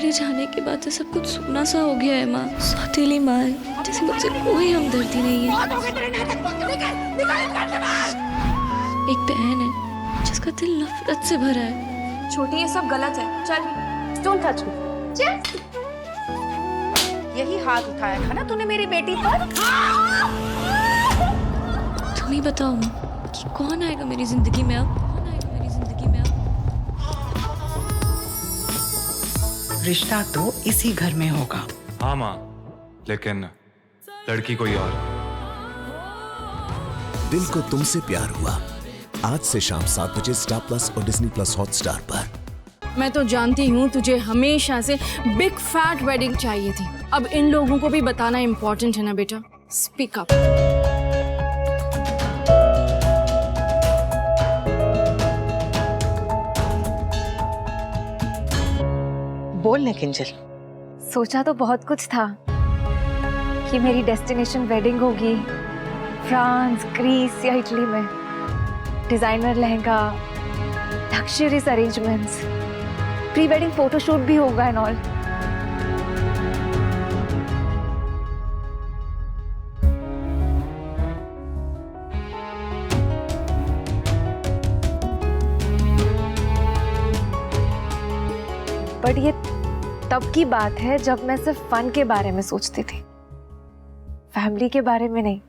मेरे जाने के बाद से सब कुछ सूना सा हो गया है माँ। सौतेली माँ है, जैसे मुझसे कोई हमदर्दी नहीं है। एक बहन है जिसका दिल नफरत से भरा है। छोटी, ये सब गलत है। चल, डोंट टच मी। चल। यही हाथ उठाया था ना तूने मेरी बेटी पर? तुम ही बताओ माँ कि कौन आएगा मेरी जिंदगी में अब? रिश्ता तो इसी घर में होगा। हाँ माँ, लेकिन लड़की कोई और। दिल को तुमसे प्यार हुआ आज से शाम 7 बजे स्टार प्लस और डिज्नी प्लस हॉटस्टार पर। मैं तो जानती हूँ तुझे हमेशा से बिग फैट वेडिंग चाहिए थी। अब इन लोगों को भी बताना इम्पोर्टेंट है ना बेटा। Speak up. बोल ना किंजल। सोचा तो बहुत कुछ था कि मेरी डेस्टिनेशन वेडिंग होगी फ्रांस, ग्रीस या इटली में। Designer lehenga, luxurious arrangements, pre wedding photoshoot भी होगा एंड ऑल। बट ये तब की बात है जब मैं सिर्फ फन के बारे में सोचती थी, फैमिली के बारे में नहीं।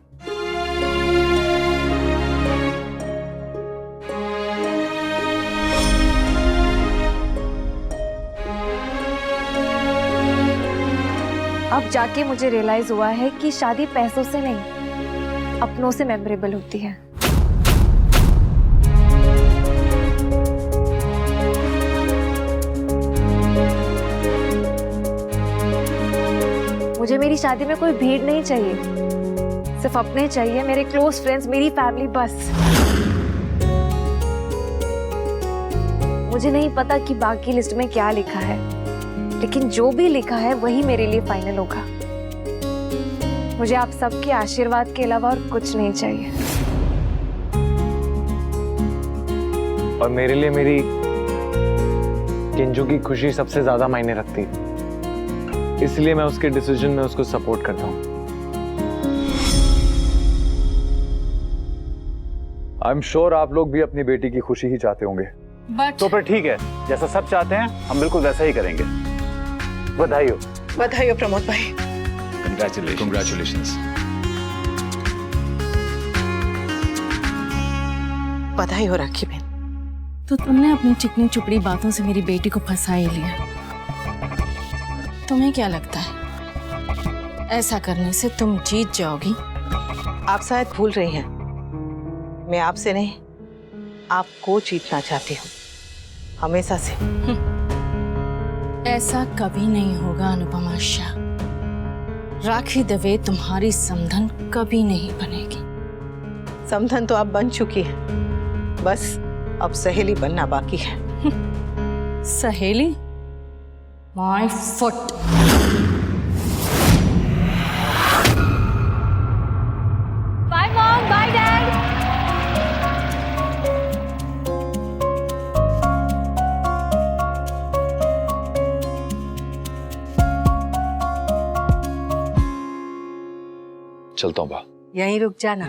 अब जाके मुझे रियलाइज हुआ है कि शादी पैसों से नहीं, अपनों से मेमोरेबल होती है। मुझे मेरी शादी में कोई भीड़ नहीं चाहिए, सिर्फ अपने चाहिए, मेरे क्लोज फ्रेंड्स, मेरी फैमिली बस। मुझे नहीं पता कि बाकी लिस्ट में क्या लिखा है, लेकिन जो भी लिखा है वही मेरे लिए फाइनल होगा। मुझे आप सबके आशीर्वाद के अलावा और कुछ नहीं चाहिए। और मेरे लिए मेरी किंजू की खुशी सबसे ज्यादा मायने रखती है, इसलिए मैं उसके डिसीजन में उसको सपोर्ट करता हूँ। आई एम श्योर आप लोग भी अपनी बेटी की खुशी ही चाहते होंगे। बट तो फिर ठीक है, जैसा सब चाहते हैं हम बिल्कुल वैसा ही करेंगे। बधाई हो। बधाई हो प्रमोद भाई। Congratulations. बधाई हो राखी बहन। तो तुमने अपनी चिकनी चुपड़ी बातों से मेरी बेटी को फंसा ही लिया। तुम्हें क्या लगता है ऐसा करने से तुम जीत जाओगी? आप शायद भूल रही हैं, मैं आपसे नहीं आपको जीतना चाहती हूँ, हमेशा से। ऐसा कभी नहीं होगा अनुपमा शाह। राखी दवे तुम्हारी समधन कभी नहीं बनेगी। समधन तो आप बन चुकी है, बस अब सहेली बनना बाकी है। सहेली? My foot. Bye mom, bye dad. चलता हूँ बा। यहीं रुक जाना।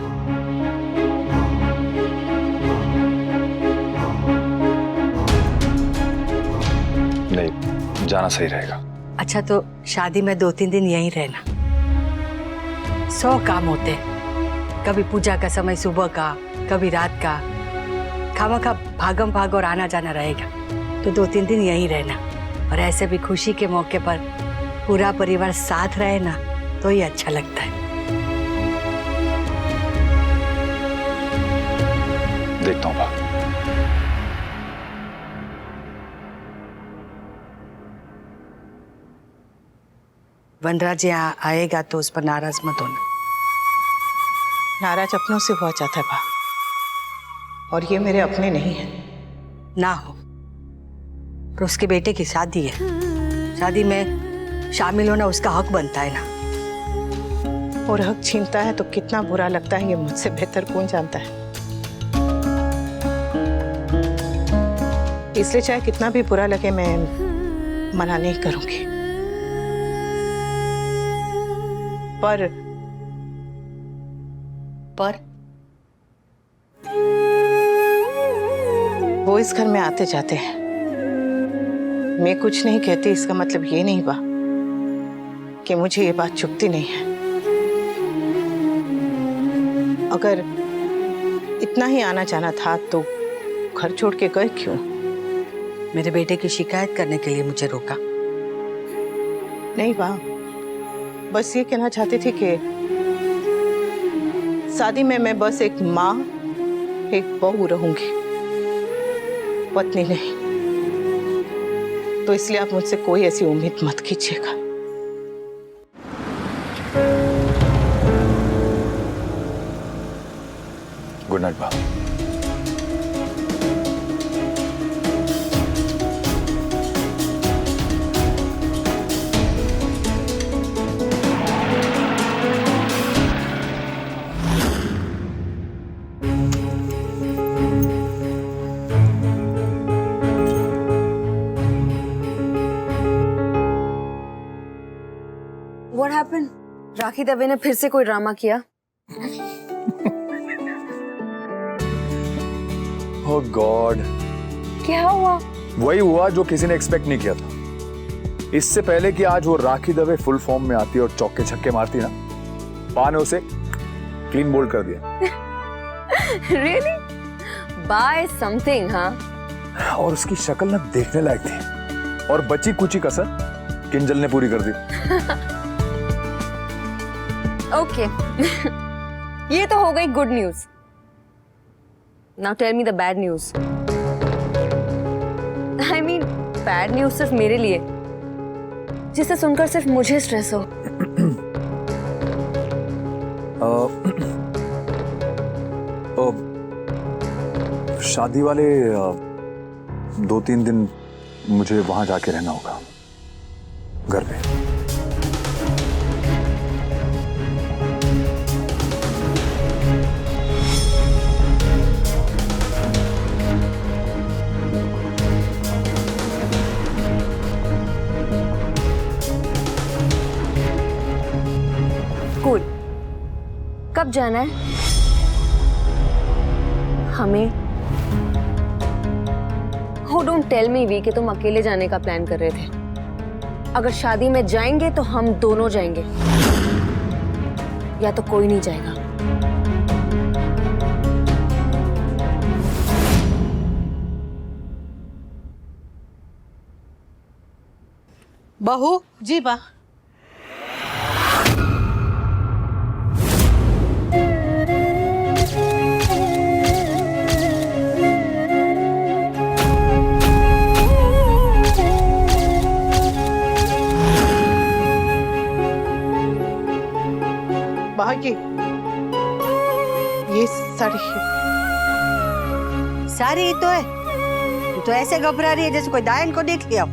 नहीं, जाना सही रहेगा। अच्छा तो शादी में 2-3 दिन यहीं रहना। 100 काम होते हैं, कभी पूजा का समय सुबह का, कभी रात का। खामखा भागम भाग और आना जाना रहेगा, तो 2-3 दिन यहीं रहना। और ऐसे भी खुशी के मौके पर पूरा परिवार साथ रहे ना, तो ही अच्छा लगता है। देखता हूँ बा। वनराज यहाँ आएगा तो उस पर नाराज मत होना। नाराज अपनों से हुआ चाहता है बा, और ये मेरे अपने नहीं है। ना हो तो उसके बेटे की शादी है, शादी में शामिल होना उसका हक बनता है ना। और हक छीनता है तो कितना बुरा लगता है ये मुझसे बेहतर कौन जानता है। इसलिए चाहे कितना भी बुरा लगे, मैं मना नहीं करूंगी, पर वो इस घर में आते जाते हैं। मैं कुछ नहीं कहती इसका मतलब ये नहीं बा कि मुझे ये बात चुभती नहीं है। अगर इतना ही आना जाना था तो घर छोड़ के गए क्यों? मेरे बेटे की शिकायत करने के लिए मुझे रोका? नहीं बा, बस ये कहना चाहती थी कि शादी में मैं बस एक माँ, एक बहू रहूंगी, पत्नी नहीं। तो इसलिए आप मुझसे कोई ऐसी उम्मीद मत कीजिएगा। गुड नाइट बा। What happened? राखी दवे ने फिर से कोई ड्रामा किया? Oh God! क्या हुआ? वही हुआ जो किसी ने एक्सपेक्ट नहीं किया था। इससे पहले कि आज वो राखी दवे फुल फॉर्म में आती और चौके छक्के मारती ना, बा ने उसे क्लीन बोल्ड कर दिया। Really? Buy something, हाँ? और उसकी शक्ल ना देखने लायक थी, और बची कुची कसर किंजल ने पूरी कर दी। Okay. ये तो हो गई good news. Now tell me the bad news. I mean, bad news सिर्फ मेरे लिए, जिसे सुनकर सिर्फ मुझे स्ट्रेस हो। शादी वाले 2-3 दिन मुझे वहां जाके रहना होगा, घर पे। कूल। कब जाना है? हमें? Oh, don't tell me भी कि तुम अकेले जाने का प्लान कर रहे थे। अगर शादी में जाएंगे तो हम दोनों जाएंगे, या तो कोई नहीं जाएगा। बहू जी बा। ये साड़ी साड़ी ही तो है। तू तो ऐसे घबरा रही है जैसे कोई दायन को देख लिया।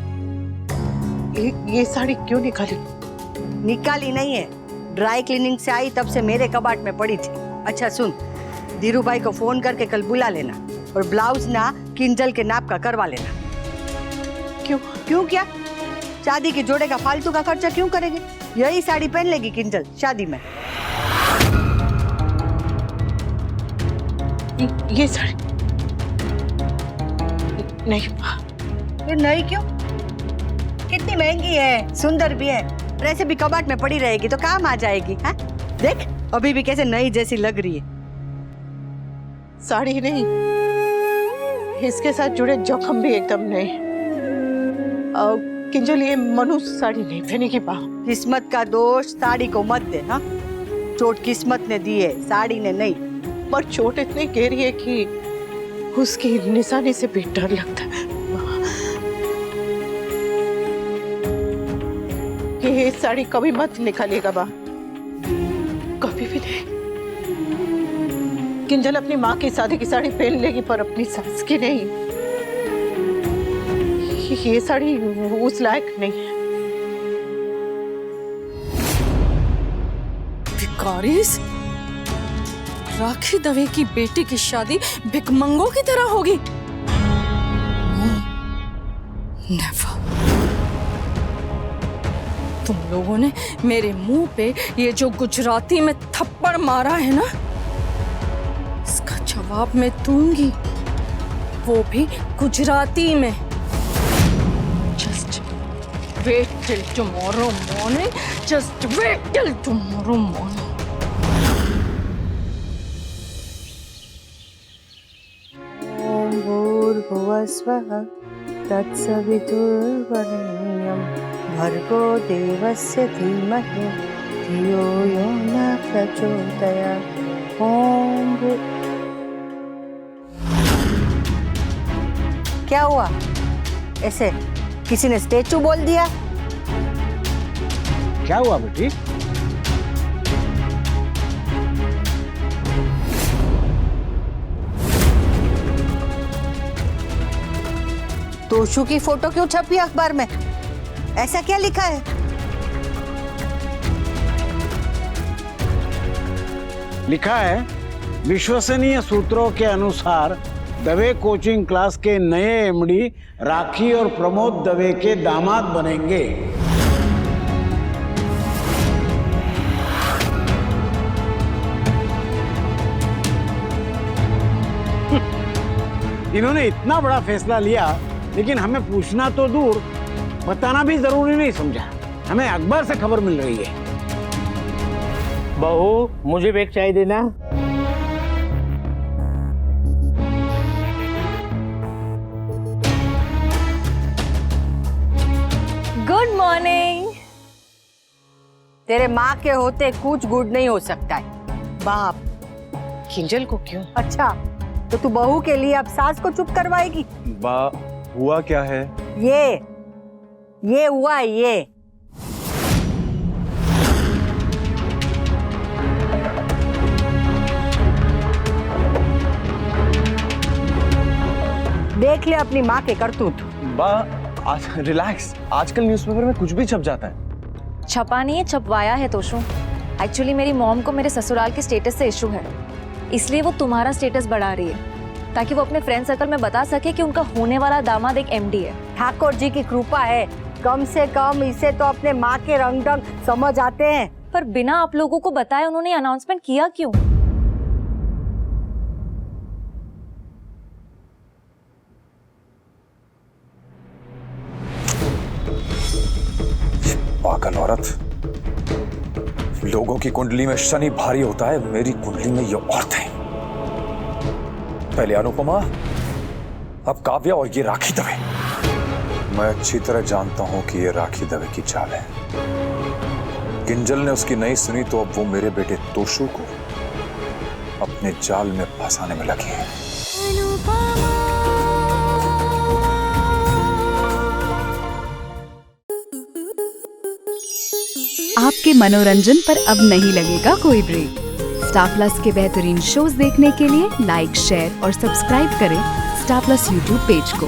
ये साड़ी क्यों निकाली? निकाली नहीं है, ड्राई क्लीनिंग से आई तब से मेरे कबाट में पड़ी थी। अच्छा सुन, धीरू भाई को फोन करके कल बुला लेना, और ब्लाउज ना किंजल के नाप का करवा लेना। क्यों? क्यों क्या? शादी के जोड़े का फालतू का खर्चा क्यों करेंगे? यही साड़ी पहन लेगी किंजल शादी में। ये साड़ी नहीं। ये नहीं क्यों? कितनी महंगी है, सुंदर भी है, और ऐसे भी कबाट में पड़ी रहेगी तो काम आ जाएगी। है? देख अभी भी कैसे नई जैसी लग रही है। साड़ी नहीं, इसके साथ जुड़े जोखम भी एकदम नहीं। किंजल ये मनु साड़ी नहीं पहनेगी बा। किस्मत का दोष साड़ी को मत दे। हाँ, चोट किस्मत ने दी है, साड़ी ने नहीं। पर चोट इतनी गहरी है कि उसकी निशानी से भी डर लगता है। ये साड़ी कभी मत निकालिएगा बा, कभी भी नहीं। किंजल अपनी माँ की शादी की साड़ी पहन लेगी, पर अपनी सास की नहीं। ये साड़ी उस लायक नहीं है। भिखारीस, राखी दवे की बेटी की शादी भिकमंगों की तरह होगी? नेवर। तुम लोगों ने मेरे मुंह पे ये जो गुजराती में थप्पड़ मारा है ना, इसका जवाब मैं दूंगी, वो भी गुजराती में। Just wait till tomorrow morning. Just wait till tomorrow morning. ओम भूर्भुवस्वः तत्सवितुर्वरेण्यं भर्गो देवस्य धीमहि धियो यो न प्रचोदयात्। ओम क्या हुआ? ऐसे किसी ने स्टैचू बोल दिया? क्या हुआ बेटी? तोशु की फोटो क्यों छपी अखबार में? ऐसा क्या लिखा है? लिखा है, विश्वसनीय सूत्रों के अनुसार दवे कोचिंग क्लास के नए एमडी राखी और प्रमोद दवे के दामाद बनेंगे। इन्होंने इतना बड़ा फैसला लिया, लेकिन हमें पूछना तो दूर, बताना भी जरूरी नहीं समझा। हमें अखबार से खबर मिल रही है। बहू, मुझे भी एक चाय देना। Good morning. तेरे माँ के होते कुछ गुड नहीं हो सकता है। बाप, किंजल को क्यों? अच्छा, तो तू बहू के लिए अब सास को चुप करवाएगी? बा, हुआ क्या है? ये हुआ ये। देख ले अपनी माँ के करतूत। बा, आज रिलैक्स, आजकल न्यूज़पेपर में कुछ भी छप जाता है। छपा नहीं है, छपवाया है तोशु। एक्चुअली मेरी मॉम को मेरे ससुराल के स्टेटस से इशू है, इसलिए वो तुम्हारा स्टेटस बढ़ा रही है, ताकि वो अपने फ्रेंड सर्कल में बता सके कि उनका होने वाला दामाद एक एमडी है। ठाकुर जी की कृपा है, कम से कम इसे तो अपने माँ के रंग ढंग समझ आते हैं। पर बिना आप लोगों को बताए उन्होंने अनाउंसमेंट किया क्यों? पागल औरत, लोगों की कुंडली में शनि भारी होता है, मेरी कुंडली में ये औरत है। पहले अनुपमा, अब काव्या और ये राखी दवे। मैं अच्छी तरह जानता हूं कि ये राखी दवे की चाल है। किंजल ने उसकी नहीं सुनी तो अब वो मेरे बेटे तोशु को अपने जाल में फंसाने में लगी है। आपके मनोरंजन पर अब नहीं लगेगा कोई ब्रेक। स्टार प्लस के बेहतरीन शोज देखने के लिए लाइक, शेयर और सब्सक्राइब करें स्टार प्लस यूट्यूब पेज को।